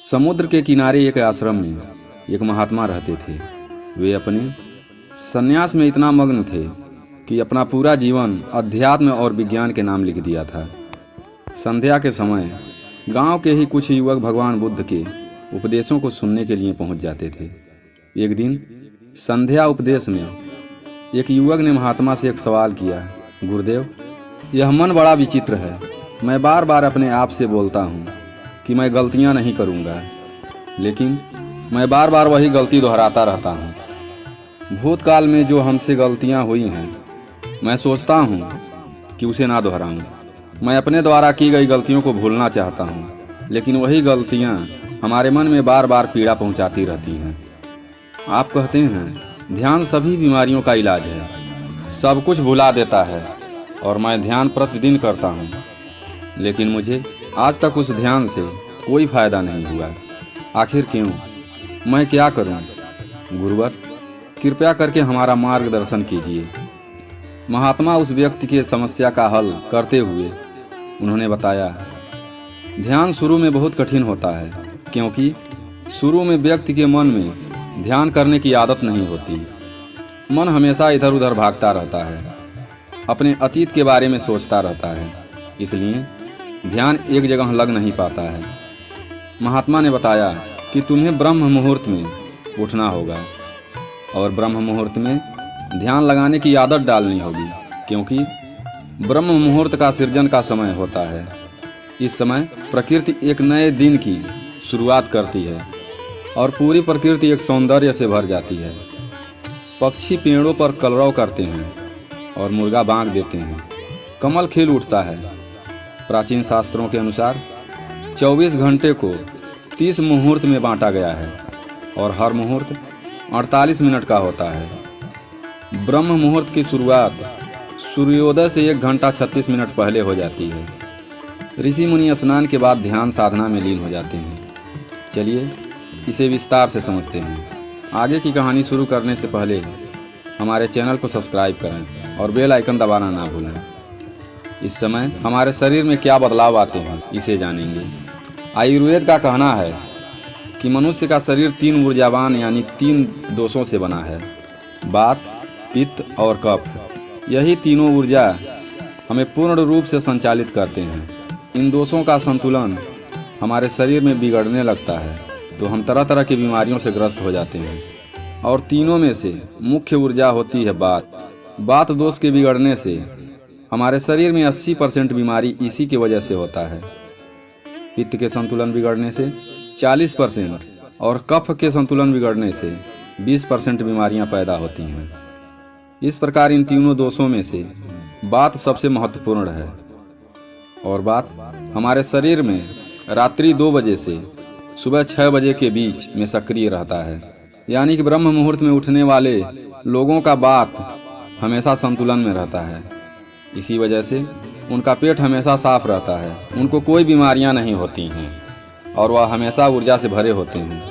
समुद्र के किनारे एक आश्रम में एक महात्मा रहते थे। वे अपने संन्यास में इतना मग्न थे कि अपना पूरा जीवन अध्यात्म और विज्ञान के नाम लिख दिया था। संध्या के समय गांव के ही कुछ युवक भगवान बुद्ध के उपदेशों को सुनने के लिए पहुंच जाते थे। एक दिन संध्या उपदेश में एक युवक ने महात्मा से एक सवाल किया, गुरुदेव, यह मन बड़ा विचित्र है। मैं बार बार अपने आप से बोलता हूँ कि मैं गलतियाँ नहीं करूँगा, लेकिन मैं बार बार वही गलती दोहराता रहता हूँ। भूतकाल में जो हमसे गलतियाँ हुई हैं, मैं सोचता हूँ कि उसे ना दोहराऊँ। मैं अपने द्वारा की गई गलतियों को भूलना चाहता हूँ, लेकिन वही गलतियाँ हमारे मन में बार बार पीड़ा पहुँचाती रहती हैं। आप कहते हैं ध्यान सभी बीमारियों का इलाज है, सब कुछ भुला देता है, और मैं ध्यान प्रतिदिन करता हूँ, लेकिन मुझे आज तक उस ध्यान से कोई फायदा नहीं हुआ। आखिर क्यों? मैं क्या करूं? गुरुवर, कृपया करके हमारा मार्गदर्शन कीजिए। महात्मा उस व्यक्ति की समस्या का हल करते हुए उन्होंने बताया, ध्यान शुरू में बहुत कठिन होता है, क्योंकि शुरू में व्यक्ति के मन में ध्यान करने की आदत नहीं होती। मन हमेशा इधर उधर भागता रहता है, अपने अतीत के बारे में सोचता रहता है, इसलिए ध्यान एक जगह लग नहीं पाता है। महात्मा ने बताया कि तुम्हें ब्रह्म मुहूर्त में उठना होगा और ब्रह्म मुहूर्त में ध्यान लगाने की आदत डालनी होगी, क्योंकि ब्रह्म मुहूर्त का सृजन का समय होता है। इस समय प्रकृति एक नए दिन की शुरुआत करती है और पूरी प्रकृति एक सौंदर्य से भर जाती है। पक्षी पेड़ों पर कलरव करते हैं और मुर्गा बांग देते हैं, कमल खिल उठता है। प्राचीन शास्त्रों के अनुसार 24 घंटे को 30 मुहूर्त में बांटा गया है और हर मुहूर्त 48 मिनट का होता है। ब्रह्म मुहूर्त की शुरुआत सूर्योदय से 1 घंटा 36 मिनट पहले हो जाती है। ऋषि मुनि स्नान के बाद ध्यान साधना में लीन हो जाते हैं। चलिए इसे विस्तार से समझते हैं। आगे की कहानी शुरू करने से पहले हमारे चैनल को सब्सक्राइब करें और बेल आइकन दबाना ना भूलें। इस समय हमारे शरीर में क्या बदलाव आते हैं, इसे जानेंगे। आयुर्वेद का कहना है कि मनुष्य का शरीर 3 ऊर्जावान यानी 3 दोषों से बना है, वात, पित्त और कफ। यही तीनों ऊर्जा हमें पूर्ण रूप से संचालित करते हैं। इन दोषों का संतुलन हमारे शरीर में बिगड़ने लगता है तो हम तरह तरह की बीमारियों से ग्रस्त हो जाते हैं। और तीनों में से मुख्य ऊर्जा होती है वात। वात दोष के बिगड़ने से हमारे शरीर में 80% बीमारी इसी की वजह से होता है। पित्त के संतुलन बिगड़ने से 40% और कफ के संतुलन बिगड़ने से 20% बीमारियां पैदा होती हैं। इस प्रकार इन तीनों दोषों में से वात सबसे महत्वपूर्ण है, और वात हमारे शरीर में रात्रि 2 बजे से सुबह 6 बजे के बीच में सक्रिय रहता है। यानी कि ब्रह्म मुहूर्त में उठने वाले लोगों का वात हमेशा संतुलन में रहता है। इसी वजह से उनका पेट हमेशा साफ रहता है, उनको कोई बीमारियां नहीं होती हैं और वह हमेशा ऊर्जा से भरे होते हैं।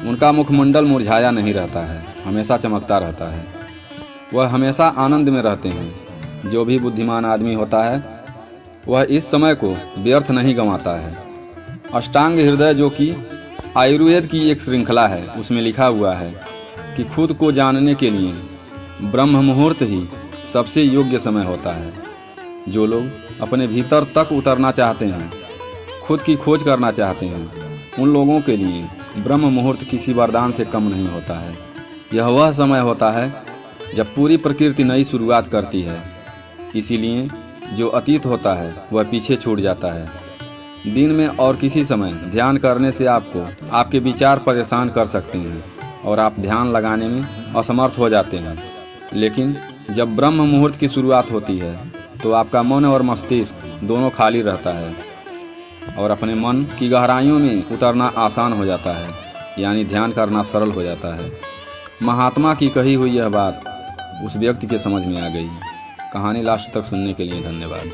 उनका मुखमंडल मुरझाया नहीं रहता है, हमेशा चमकता रहता है। वह हमेशा आनंद में रहते हैं। जो भी बुद्धिमान आदमी होता है वह इस समय को व्यर्थ नहीं गंवाता है। अष्टांग हृदय, जो कि आयुर्वेद की एक श्रृंखला है, उसमें लिखा हुआ है कि खुद को जानने के लिए ब्रह्म मुहूर्त ही सबसे योग्य समय होता है। जो लोग अपने भीतर तक उतरना चाहते हैं, खुद की खोज करना चाहते हैं, उन लोगों के लिए ब्रह्म मुहूर्त किसी वरदान से कम नहीं होता है। यह वह समय होता है जब पूरी प्रकृति नई शुरुआत करती है। इसीलिए जो अतीत होता है वह पीछे छूट जाता है। दिन में और किसी समय ध्यान करने से आपको आपके विचार परेशान कर सकते हैं और आप ध्यान लगाने में असमर्थ हो जाते हैं। लेकिन जब ब्रह्म मुहूर्त की शुरुआत होती है तो आपका मन और मस्तिष्क दोनों खाली रहता है और अपने मन की गहराइयों में उतरना आसान हो जाता है, यानी ध्यान करना सरल हो जाता है। महात्मा की कही हुई यह बात उस व्यक्ति के समझ में आ गई। कहानी लास्ट तक सुनने के लिए धन्यवाद।